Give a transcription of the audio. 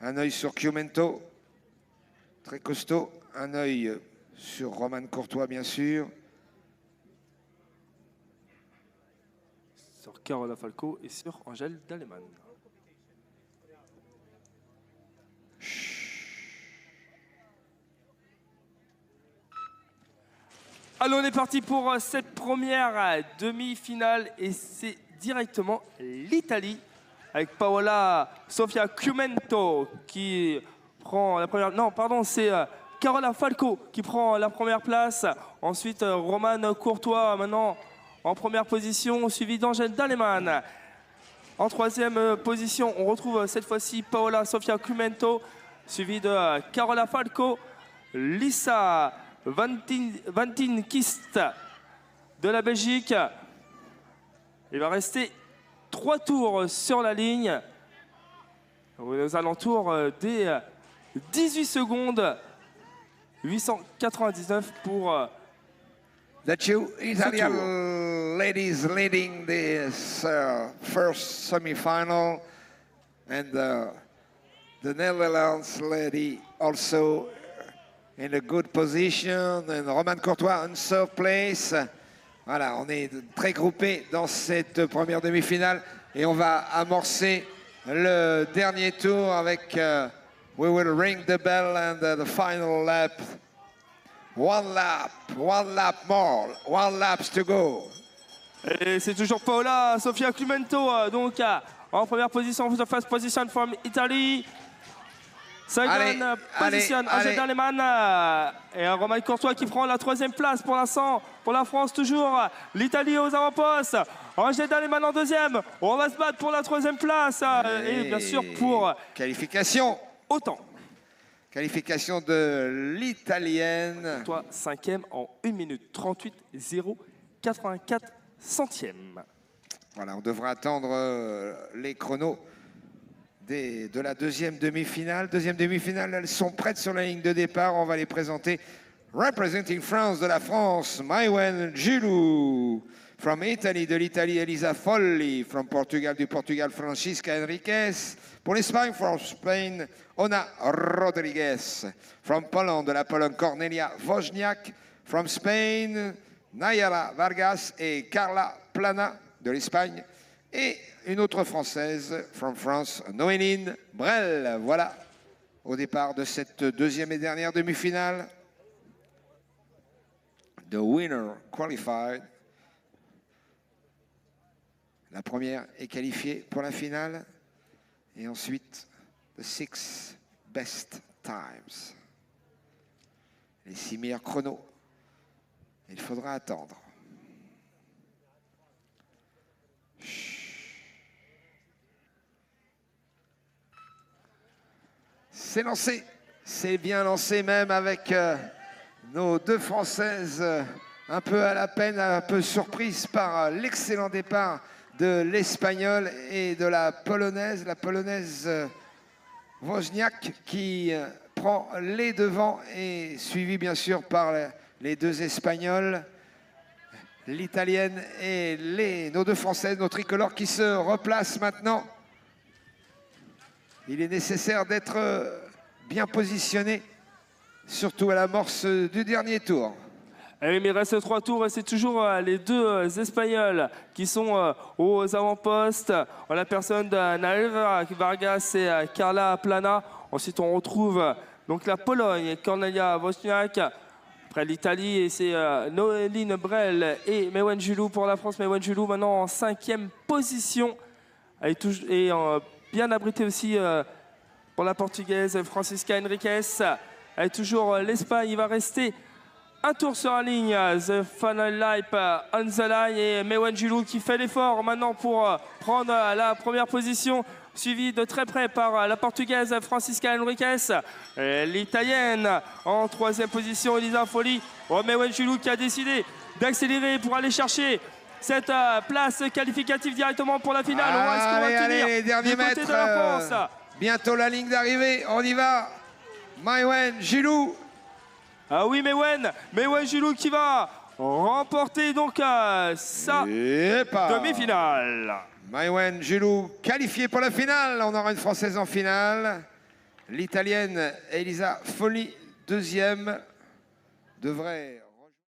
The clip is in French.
Un œil sur Chiumento, très costaud. Un œil sur Roman Courtois, bien sûr. Sur Carola Falco et sur Angèle Daleman. Alors on est parti pour cette première demi-finale et c'est directement l'Italie avec Paola Sofia Chiumento qui prend la première... Non, pardon, c'est Carola Falco qui prend la première place. Ensuite, Roman Courtois maintenant en première position, suivi d'Angèle Daleman. En troisième position, on retrouve cette fois-ci Paola Sofia Chiumento, suivi de Carola Falco, Lisa Van Kist de la Belgique. Il va rester 3 tours sur la ligne, aux alentours des 18 secondes, 899 pour The two Italian ladies leading this first semi-final, and the Netherlands lady also in a good position, and Roman Courtois on third place. Voilà, on est très groupés dans cette première demi-finale et on va amorcer le dernier tour avec we will ring the bell and the final lap. One lap more, one laps to go. Et c'est toujours Paola Sofia Chiumento donc en première position, the first position from Italy. Second position, Angèle Daleman et Roman Courtois qui prend la 3e place pour l'instant pour la France toujours. L'Italie aux avant-postes. Angèle Daleman en 2e. On va se battre pour la 3e place et bien sûr pour qualification. Autant. Qualification de l'Italienne. Toi 5e en 1 minute 38 084 centièmes. Voilà, on devra attendre les chronos de la deuxième demi-finale. Deuxième demi-finale, elles sont prêtes sur la ligne de départ. On va les présenter. Representing France, de la France, Maïwen Gilou. From Italy, de l'Italie, Elisa Folli. From Portugal, du Portugal, Francisca Enriquez. Pour l'Espagne, from Spain, Ona Rodriguez. From Poland, de la Pologne, Cornelia Wozniak. From Spain, Nayara Vargas et Carla Plana, de l'Espagne. Et une autre Française, from France, Noéline Brel. Voilà, au départ de cette deuxième et dernière demi-finale. The winner qualified. La première est qualifiée pour la finale. Et ensuite, the 6 best times. Les 6 meilleurs chronos. Il faudra attendre. C'est lancé, c'est bien lancé même avec nos deux Françaises un peu à la peine, un peu surprises par l'excellent départ de l'Espagnole et de la Polonaise Wozniak qui prend les devants et suivi bien sûr par les deux Espagnols, l'Italienne et nos deux Françaises, nos tricolores qui se replacent maintenant. Il est nécessaire d'être bien positionné, surtout à l'amorce du dernier tour. Et mais il reste 3 tours et c'est toujours les deux Espagnols qui sont aux avant-postes. En la personne de Nayara Vargas et Carla Plana. Ensuite, on retrouve donc la Pologne, Cornelia Wozniak. Après l'Italie, et c'est Noéline Brel et Maïwen Gilou pour la France. Maïwen Gilou maintenant en 5e position. Et bien abrité aussi pour la Portugaise Francisca Enriquez. Et toujours l'Espagne, il va rester un tour sur la ligne. The final lap on the line et Maïwen Gilou qui fait l'effort maintenant pour prendre la première position. Suivi de très près par la Portugaise Francisca Enriquez. L'Italienne en 3e position, Elisa Folli. Maïwen Gilou qui a décidé d'accélérer pour aller chercher cette place qualificative directement pour la finale. Allez, derniers mètres. De la France. Bientôt la ligne d'arrivée. On y va. Maïwen Gilou. Ah oui, Maïwen Gilou qui va remporter donc sa demi-finale. Maïwen Gilou qualifiée pour la finale. On aura une Française en finale. L'Italienne Elisa Folli, deuxième, devrait